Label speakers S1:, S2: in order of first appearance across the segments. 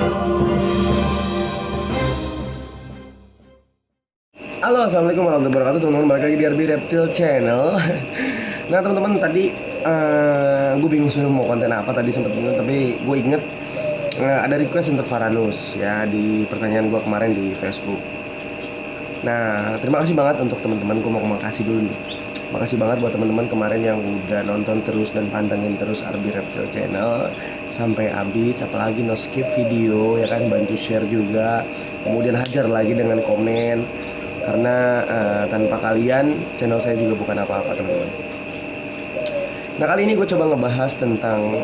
S1: Halo, assalamualaikum warahmatullahi wabarakatuh teman-teman, balik lagi di RB Reptile Channel. Nah teman-teman, tadi gue bingung sebenarnya mau konten apa, tadi sempat bingung, tapi gue inget ada request untuk Varanus ya di pertanyaan gue kemarin di Facebook. Nah, terima kasih banget untuk teman-teman, gue mau makasih dulu nih. Makasih banget buat teman-teman kemarin yang udah nonton terus dan pantengin terus RB Reptile Channel sampai habis, apalagi no skip video ya kan, bantu share juga, kemudian hajar lagi dengan komen. Karena tanpa kalian channel saya juga bukan apa-apa teman-teman. Nah kali ini gue coba ngebahas tentang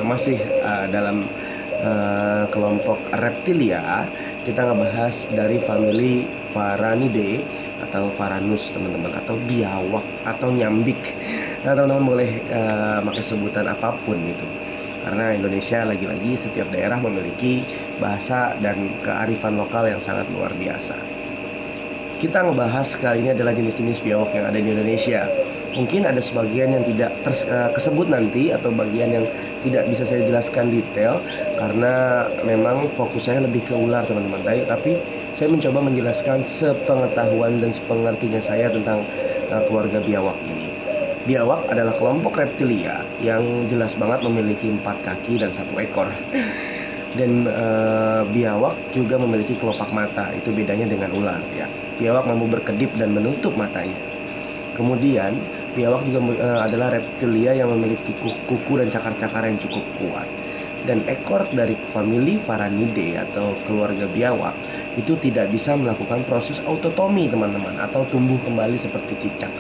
S1: masih dalam kelompok reptilia. Kita ngebahas dari family Varanidae atau Varanus teman-teman, atau biawak atau nyambik. Nah teman-teman boleh pakai sebutan apapun gitu, karena Indonesia lagi-lagi setiap daerah memiliki bahasa dan kearifan lokal yang sangat luar biasa. Kita ngebahas kali ini adalah jenis-jenis biawak yang ada di Indonesia. Mungkin ada sebagian yang tidak kesebut nanti, atau bagian yang tidak bisa saya jelaskan detail karena memang fokus saya lebih ke ular teman-teman. Tapi saya mencoba menjelaskan sepengetahuan dan sepengertinya saya tentang keluarga biawak ini. Biawak adalah kelompok reptilia yang jelas banget memiliki 4 kaki dan 1 ekor. Dan biawak juga memiliki kelopak mata, itu bedanya dengan ular ya. Biawak mampu berkedip dan menutup matanya. Kemudian biawak juga adalah reptilia yang memiliki kuku dan cakar-cakar yang cukup kuat. Dan ekor dari famili Varanidae atau keluarga biawak itu tidak bisa melakukan proses autotomi teman-teman, atau tumbuh kembali seperti cicak.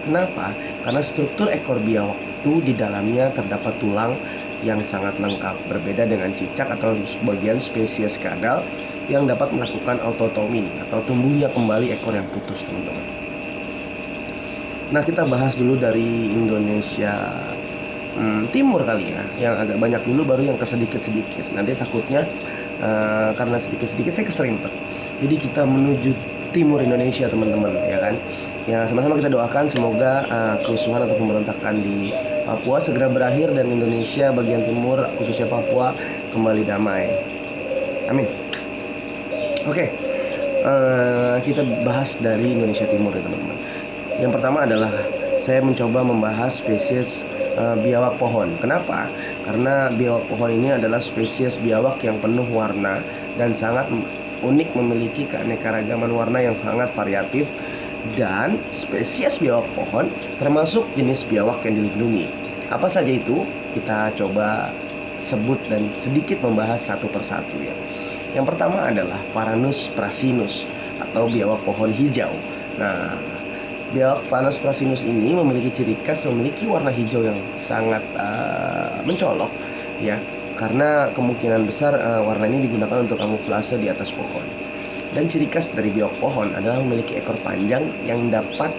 S1: Kenapa? Karena struktur ekor biawak itu di dalamnya terdapat tulang yang sangat lengkap, berbeda dengan cicak atau sebagian spesies kadal yang dapat melakukan autotomi atau tumbuhnya kembali ekor yang putus teman-teman. Nah kita bahas dulu dari Indonesia timur kali ya, yang agak banyak dulu, baru yang ke sedikit-sedikit. Nanti takutnya karena sedikit-sedikit saya keserimpet. Jadi kita menuju timur Indonesia teman-teman ya kan. Ya sama-sama kita doakan semoga kerusuhan atau pemberontakan di Papua segera berakhir dan Indonesia bagian timur khususnya Papua kembali damai. Amin. Oke, kita bahas dari Indonesia Timur ya teman-teman. Yang pertama adalah saya mencoba membahas spesies biawak pohon. Kenapa? Karena biawak pohon ini adalah spesies biawak yang penuh warna dan sangat unik, memiliki keanekaragaman warna yang sangat variatif. Dan spesies biawak pohon termasuk jenis biawak yang dilindungi. Apa saja itu? Kita coba sebut dan sedikit membahas satu persatu ya. Yang pertama adalah Varanus prasinus atau biawak pohon hijau. Nah, biawak Varanus prasinus ini memiliki ciri khas memiliki warna hijau yang sangat mencolok ya, karena kemungkinan besar warna ini digunakan untuk kamuflase di atas pohon. Dan ciri khas dari biawak pohon adalah memiliki ekor panjang yang dapat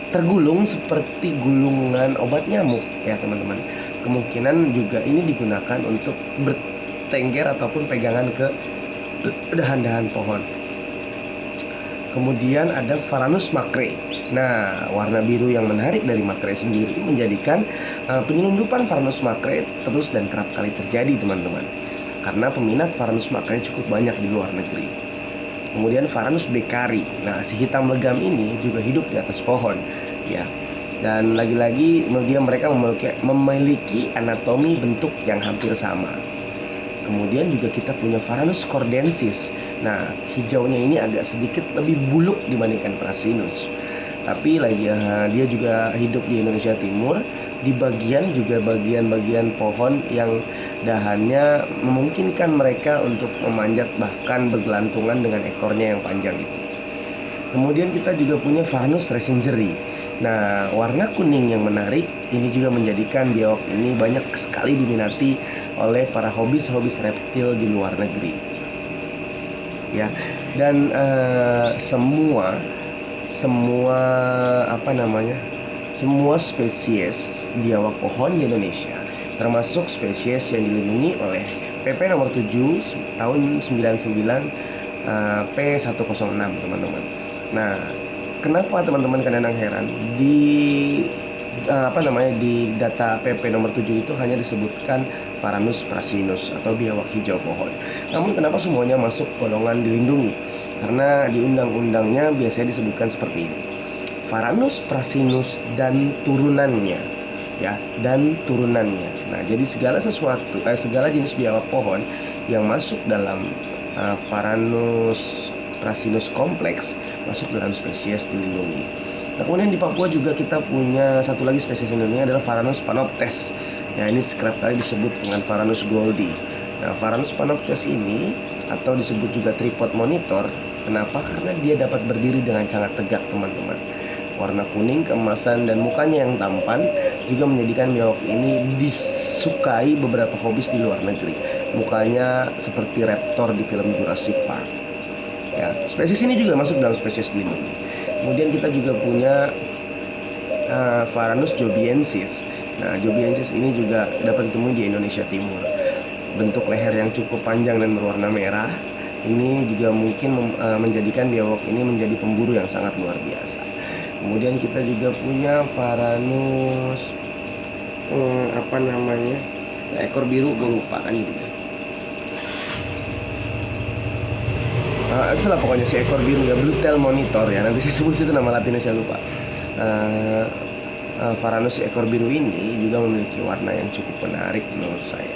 S1: tergulung seperti gulungan obat nyamuk ya teman-teman. Kemungkinan juga ini digunakan untuk bertengger ataupun pegangan ke dahan-dahan pohon. Kemudian ada Varanus macrae. Nah, warna biru yang menarik dari macrae sendiri menjadikan penyelundupan Varanus macrae terus dan kerap kali terjadi teman-teman, karena peminat Varanus macrae cukup banyak di luar negeri. Kemudian Varanus beccari. Nah, si hitam legam ini juga hidup di atas pohon ya. Dan lagi-lagi mereka memiliki anatomi bentuk yang hampir sama. Kemudian juga kita punya Varanus cordensis. Nah, hijaunya ini agak sedikit lebih buluk dibandingkan prasinus. Tapi dia juga hidup di Indonesia Timur, di bagian pohon yang dahannya memungkinkan mereka untuk memanjat bahkan bergelantungan dengan ekornya yang panjang itu. Kemudian kita juga punya Varanus resingeri. Nah, warna kuning yang menarik ini juga menjadikan biawak ini banyak sekali diminati oleh para hobis reptil di luar negeri. Ya, dan semua spesies biawak pohon di Indonesia, termasuk spesies yang dilindungi oleh PP nomor 7 tahun 99 P106 teman-teman. Nah, kenapa teman-teman kadang heran di di data PP nomor 7 itu hanya disebutkan Varanus prasinus atau biawak hijau pohon. Namun kenapa semuanya masuk golongan dilindungi? Karena di undang-undangnya biasanya disebutkan seperti ini: Varanus prasinus dan turunannya, ya, dan turunannya. Nah, jadi segala jenis biawak pohon yang masuk dalam Varanus prasinus kompleks masuk dalam spesies dilindungi. Nah, kemudian di Papua juga kita punya satu lagi spesies dilindungi adalah Varanus panoptes. Ya, ini kerap kali disebut dengan Varanus goldii. Nah, Varanus panoptes ini atau disebut juga tripod monitor. Kenapa? Karena dia dapat berdiri dengan sangat tegak, teman-teman. Warna kuning, keemasan, dan mukanya yang tampan juga menjadikan biawak ini disukai beberapa hobis di luar negeri. Mukanya seperti raptor di film Jurassic Park. Ya, spesies ini juga masuk dalam spesies dilindungi. Kemudian kita juga punya Varanus jobiensis. Nah, jobiensis ini juga dapat ditemui di Indonesia Timur. Bentuk leher yang cukup panjang dan berwarna merah. Ini juga mungkin menjadikan biawak ini menjadi pemburu yang sangat luar biasa. Kemudian kita juga punya Varanus ekor biru, gue lupa kan gitu. Itulah pokoknya si ekor biru ya, blue tail monitor ya. Nanti saya sebut itu nama latinnya, saya lupa. Varanus ekor biru ini juga memiliki warna yang cukup menarik menurut saya.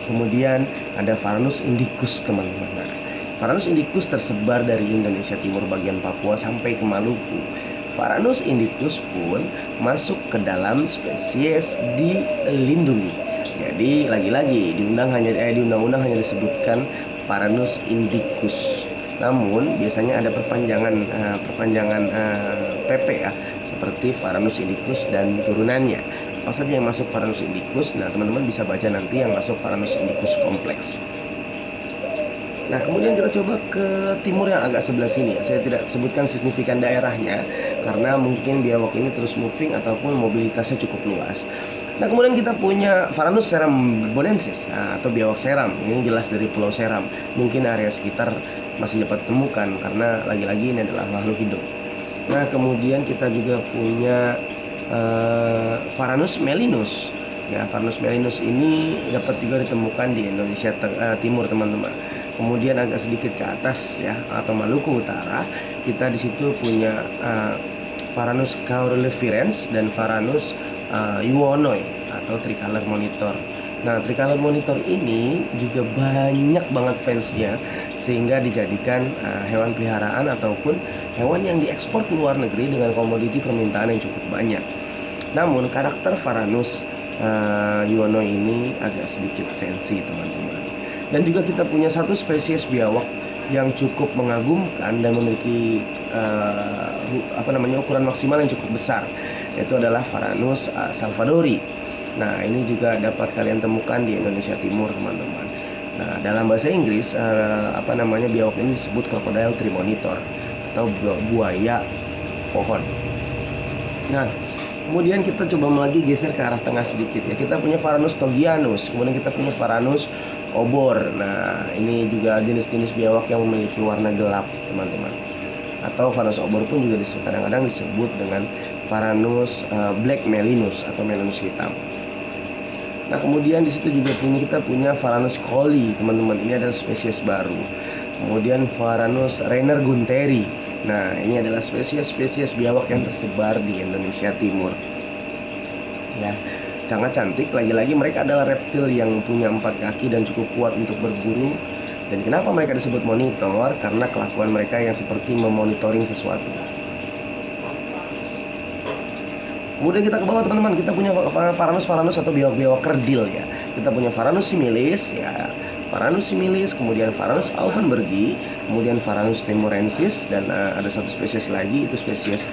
S1: Kemudian ada Varanus indicus, teman-teman. Nah, Varanus indicus tersebar dari Indonesia Timur bagian Papua sampai ke Maluku. Varanus indicus pun masuk ke dalam spesies dilindungi. Jadi lagi-lagi di undang-undang hanya disebutkan Varanus indicus. Namun biasanya ada perpanjangan PP ya, seperti Varanus indicus dan turunannya. Apa saja yang masuk Varanus indicus? Nah, teman-teman bisa baca nanti yang masuk Varanus indicus kompleks. Nah, kemudian kita coba ke timur yang agak sebelah sini. Saya tidak sebutkan signifikan daerahnya karena mungkin biawak ini terus moving ataupun mobilitasnya cukup luas. Nah, kemudian kita punya Varanus serambonensis atau biawak seram. Ini jelas dari Pulau Seram. Mungkin area sekitar masih dapat ditemukan karena lagi-lagi ini adalah makhluk hidup. Nah, kemudian kita juga punya Varanus melinus. Ya, Varanus melinus ini dapat juga ditemukan di Indonesia Timur, teman-teman. Kemudian agak sedikit ke atas ya, atau Maluku Utara, kita di situ punya Varanus caurlevirens dan Varanus yuwonoi atau tricolor monitor. Nah, tricolor monitor ini juga banyak banget fansnya, sehingga dijadikan hewan peliharaan ataupun hewan yang diekspor ke luar negeri dengan komoditi permintaan yang cukup banyak. Namun karakter Varanus yuwonoi ini agak sedikit sensi, teman-teman. Dan juga kita punya satu spesies biawak yang cukup mengagumkan dan memiliki ukuran maksimal yang cukup besar, yaitu adalah Varanus salvadori. Nah, ini juga dapat kalian temukan di Indonesia Timur, teman-teman. Nah, dalam bahasa Inggris biawak ini disebut crocodile tree monitor atau buaya pohon. Nah, kemudian kita coba lagi geser ke arah tengah sedikit ya. Kita punya Varanus togianus, kemudian kita punya Varanus obor. Nah, ini juga jenis-jenis biawak yang memiliki warna gelap, teman-teman. Atau Varanus obor pun juga kadang-kadang disebut dengan Varanus black melinus atau melinus hitam. Nah, kemudian di situ juga kita punya Varanus collie, teman-teman. Ini adalah spesies baru. Kemudian Varanus rainer gunteri. Nah, ini adalah spesies biawak yang tersebar di Indonesia Timur. Ya, sangat cantik. Lagi-lagi mereka adalah reptil yang punya 4 kaki dan cukup kuat untuk berburu. Dan kenapa mereka disebut monitor? Karena kelakuan mereka yang seperti memonitoring sesuatu. Kemudian kita ke bawah, teman-teman. Kita punya Varanus atau biawak kerdil ya. Kita punya Varanus similis ya. Varanus similis, kemudian Varanus auffenbergi, kemudian Varanus timorensis, dan ada satu spesies lagi, itu spesies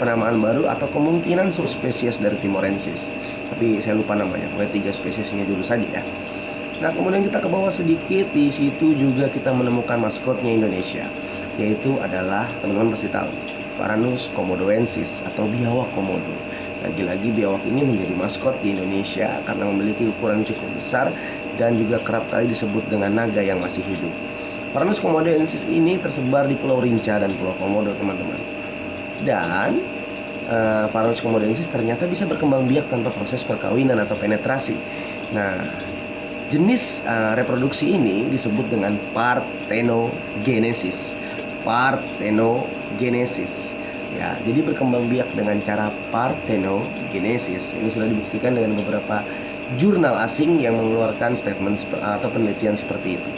S1: penamaan baru atau kemungkinan subspesies dari timorensis. Tapi saya lupa namanya. Pokoknya 3 spesies ini dulu saja ya. Nah, kemudian kita ke bawah sedikit, di situ juga kita menemukan maskotnya Indonesia, yaitu adalah, teman-teman pasti tahu, Varanus komodoensis atau biawak komodo. Lagi-lagi biawak ini menjadi maskot di Indonesia karena memiliki ukuran cukup besar dan juga kerap kali disebut dengan naga yang masih hidup. Varanus komodoensis ini tersebar di Pulau Rinca dan Pulau Komodo, teman-teman. Dan Varanus komodensis ternyata bisa berkembang biak tanpa proses perkawinan atau penetrasi. Nah, jenis reproduksi ini disebut dengan parthenogenesis. Parthenogenesis. Ya, jadi berkembang biak dengan cara parthenogenesis. Ini sudah dibuktikan dengan beberapa jurnal asing yang mengeluarkan statement atau penelitian seperti itu.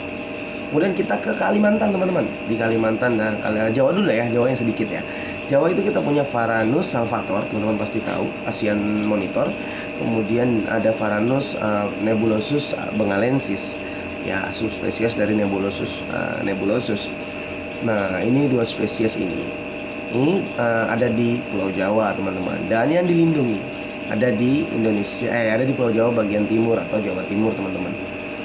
S1: Kemudian kita ke Kalimantan, teman-teman. Di Kalimantan, nah Jawa dulu ya, Jawa yang sedikit ya. Jawa itu kita punya Varanus salvator, teman-teman pasti tahu, Asian monitor. Kemudian ada Varanus nebulosus bengalensis, ya subspesies dari nebulosus nebulosus. Nah, ini dua spesies ini ada di Pulau Jawa, teman-teman. Dan yang dilindungi ada di Indonesia, ada di Pulau Jawa bagian timur atau Jawa Timur, teman-teman.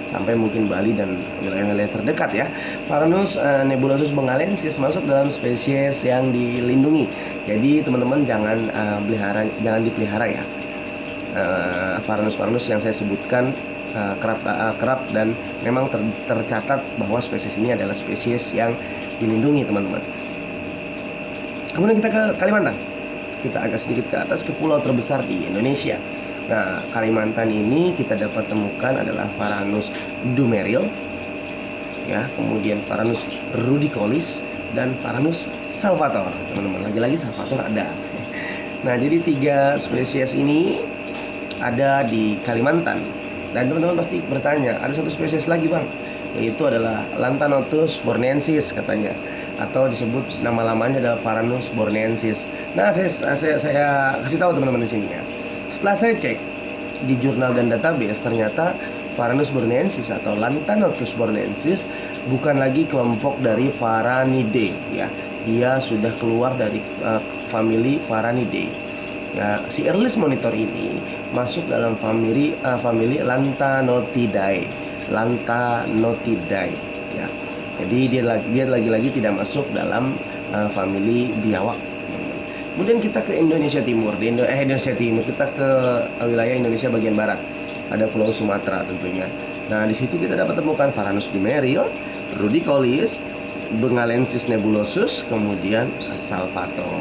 S1: Sampai mungkin Bali dan wilayah-wilayah terdekat ya. Varanus nebulosus bengalensis masuk dalam spesies yang dilindungi. Jadi teman-teman jangan dipelihara ya. Varanus yang saya sebutkan kerap dan memang tercatat bahwa spesies ini adalah spesies yang dilindungi, teman-teman. Kemudian kita ke Kalimantan. Kita agak sedikit ke atas, ke pulau terbesar di Indonesia. Nah, Kalimantan ini kita dapat temukan adalah Varanus dumeril, ya, kemudian Varanus rudicolis dan Varanus salvator, teman-teman. Lagi-lagi salvator ada. Nah, jadi 3 spesies ini ada di Kalimantan. Dan teman-teman pasti bertanya, ada satu spesies lagi, Bang, yaitu adalah Lantanotus borneensis katanya, atau disebut nama lamanya adalah Varanus borneensis. Nah, saya kasih tahu teman-teman di sini ya. Setelah saya cek di jurnal dan database, ternyata Varanus borneensis atau Lantanotus borneensis bukan lagi kelompok dari Varanidae ya. Dia sudah keluar dari famili Varanidae. Ya, si Earliest monitor ini masuk dalam famili Lantanotidae. Lantanotidae ya. Jadi dia lagi-lagi tidak masuk dalam famili biawak. Kemudian kita ke Indonesia Timur. Indonesia Timur kita ke wilayah Indonesia bagian barat. Ada Pulau Sumatera tentunya. Nah, di situ kita dapat temukan Varanus dumeril, rudicolis, bengalensis nebulosus, kemudian salvator.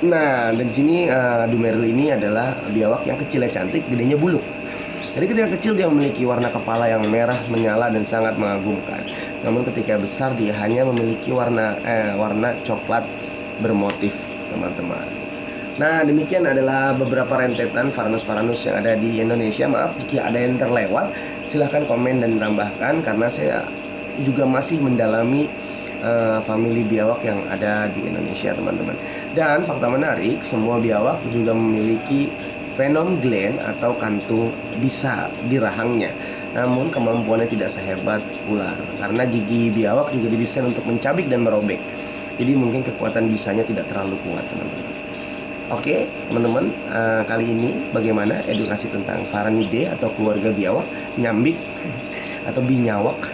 S1: Nah, dan di sini dumeril ini adalah biawak yang kecil, cantik, gedenya buluk. Jadi ketika kecil dia memiliki warna kepala yang merah menyala dan sangat mengagumkan. Namun ketika besar dia hanya memiliki warna coklat bermotif, teman-teman. Nah, demikian adalah beberapa rentetan Varanus yang ada di Indonesia. Maaf jika ada yang terlewat, silahkan komen dan tambahkan karena saya juga masih mendalami famili biawak yang ada di Indonesia, teman-teman. Dan fakta menarik, semua biawak juga memiliki venom gland atau kantung bisa di rahangnya. Namun kemampuannya tidak sehebat ular karena gigi biawak juga didesain untuk mencabik dan merobek. Jadi mungkin kekuatan bisanya tidak terlalu kuat, teman-teman. Oke, teman-teman, kali ini bagaimana edukasi tentang Varanidae atau keluarga biawak, nyambik atau binyawak.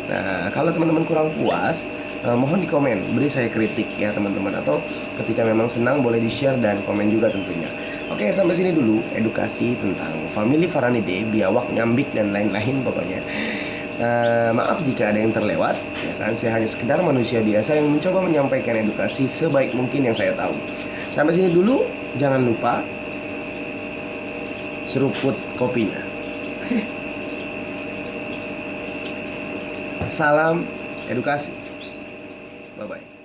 S1: Nah, kalau teman-teman kurang puas, mohon di komen, beri saya kritik ya teman-teman. Atau ketika memang senang boleh di-share dan komen juga tentunya. Oke, sampai sini dulu edukasi tentang famili Varanidae, biawak, nyambik, dan lain-lain pokoknya. Maaf jika ada yang terlewat, ya kan, saya hanya sekedar manusia biasa yang mencoba menyampaikan edukasi sebaik mungkin yang saya tahu. Sampai sini dulu, jangan lupa seruput kopinya. Salam edukasi. Bye-bye.